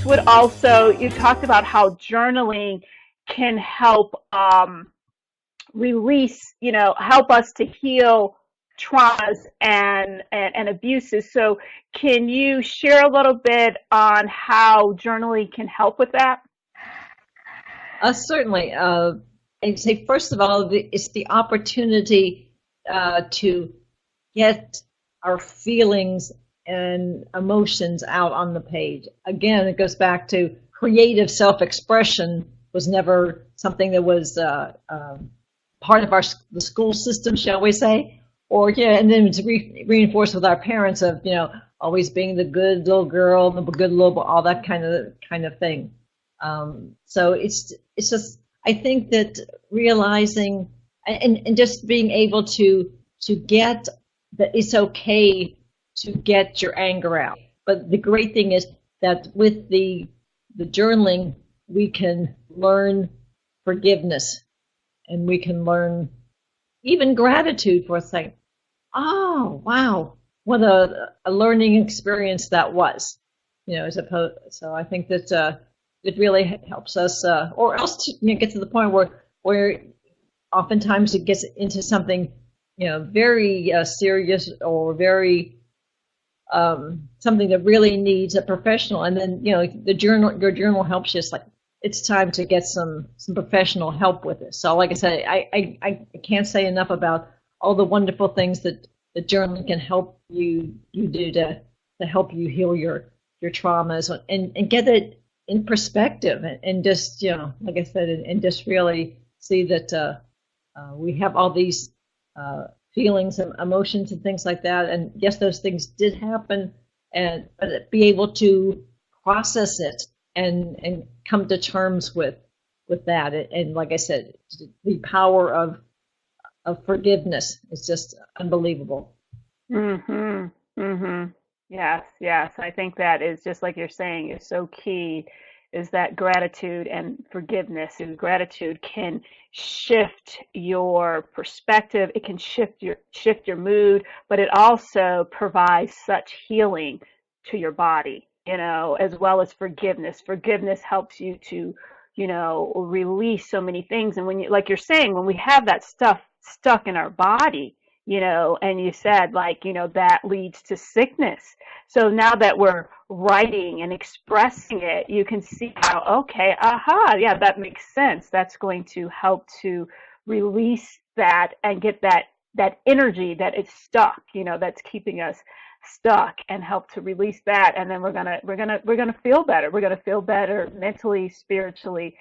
this would also, you talked about how journaling can help release, help us to heal traumas and abuses. So can you share a little bit on how journaling can help with that? Certainly. I'd say, first of all, it's the opportunity to get our feelings and emotions out on the page. Again, it goes back to creative self-expression was never something that was part of the school system, shall we say? Or yeah, and then it's reinforced with our parents of always being the good little girl, the good little, all that kind of thing. So it's just, I think that realizing and just being able to get that it's okay to get your anger out. But the great thing is that with the journaling, we can learn forgiveness, and we can learn even gratitude for a second. Oh, wow, what a learning experience that was, as opposed. So I think that it really helps us, or else to get to the point where oftentimes it gets into something, very serious or very something that really needs a professional, and then your journal helps you. It's like it's time to get some professional help with it. So like I said, I can't say enough about all the wonderful things that the journaling can help you do to help you heal your traumas and get it in perspective, and just like I said, and just really see that we have all these feelings and emotions and things like that, and yes, those things did happen, but be able to process it and come to terms with that, and like I said, the power of forgiveness is just unbelievable. Mhm. Mhm. Yes. I think that is just like you're saying is so key, is that gratitude and forgiveness. And gratitude can shift your perspective. It can shift your mood, but it also provides such healing to your body, as well as forgiveness. Forgiveness helps you to, release so many things. And when you, like you're saying, when we have that stuff stuck in our body, and you said like, that leads to sickness. So now that we're writing and expressing it, you can see how, okay, aha, yeah, that makes sense. That's going to help to release that and get that energy that is stuck, that's keeping us stuck, and help to release that. And then we're gonna feel better. We're gonna feel better mentally, spiritually,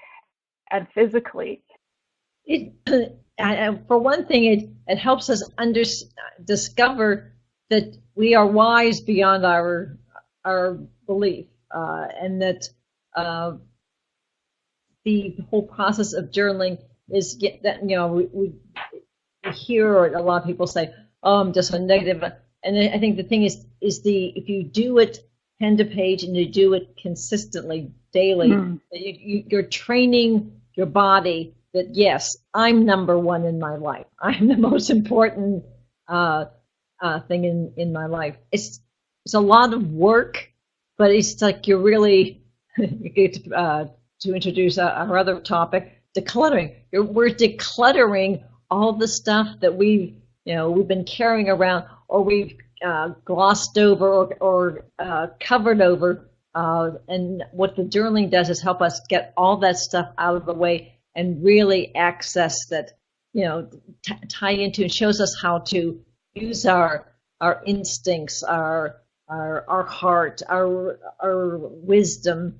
and physically. It, for one thing, it helps us discover that we are wise beyond our belief, and that the whole process of journaling is that we hear a lot of people say, "Oh, I'm just so negative," and I think the thing is if you do it pen to page and you do it consistently daily, you're training your body that yes, I'm number one in my life. I'm the most important thing in my life. It's a lot of work, but it's like you're really to introduce our other topic, decluttering. We're decluttering all the stuff that we've been carrying around, or we've glossed over or covered over. And what the journaling does is help us get all that stuff out of the way and really access that, tie into, and shows us how to use our instincts, our heart, our wisdom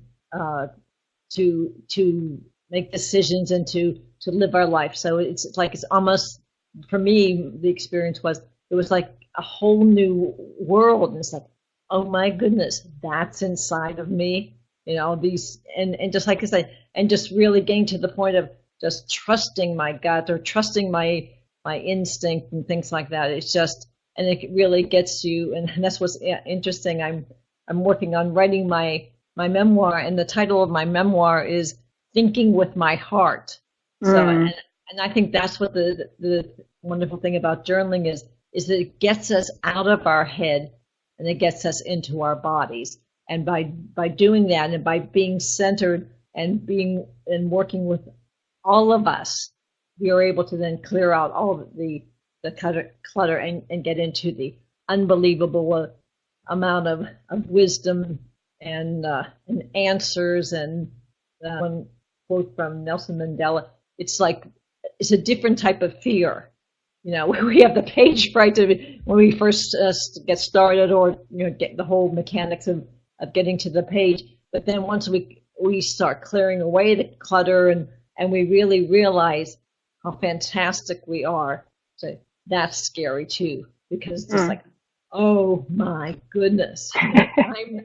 to make decisions and to live our life. So it's like, it's almost, for me, the experience was, it was like a whole new world, and it's like, oh my goodness, that's inside of me. These, and just like I say, and just really getting to the point of just trusting my gut, or trusting my instinct and things like that. It's just, and it really gets you, and that's what's interesting. I'm working on writing my memoir, and the title of my memoir is Thinking with My Heart. So, and I think that's what the wonderful thing about journaling is that it gets us out of our head and it gets us into our bodies. And by doing that and by being centered and being and working with all of us, we are able to then clear out all the clutter and get into the unbelievable amount of wisdom and answers. And one quote from Nelson Mandela, it's like it's a different type of fear. We have the page fright when we first get started, or get the whole mechanics of getting to the page. But then once we start clearing away the clutter and we really realize how fantastic we are, so that's scary too, because it's just like, oh my goodness,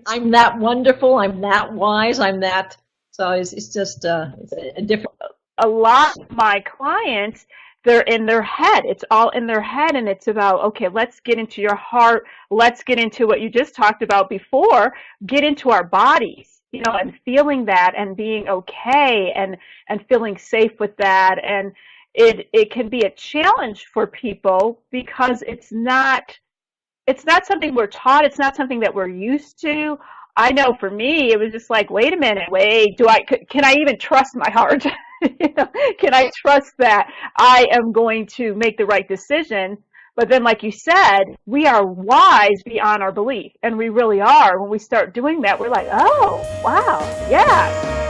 I'm that wonderful, I'm that wise, I'm that. So it's just it's a different. A lot of my clients, they're in their head. It's all in their head, and it's about, okay, let's get into your heart. Let's get into what you just talked about before. Get into our bodies, and feeling that and being okay and feeling safe with that. And it can be a challenge for people because it's not something we're taught. It's not something that we're used to. I know for me, it was just like, wait a minute, can I even trust my heart? Can I trust that I am going to make the right decision? But then, like you said, we are wise beyond our belief. And we really are. When we start doing that, we're like, oh, wow, yes.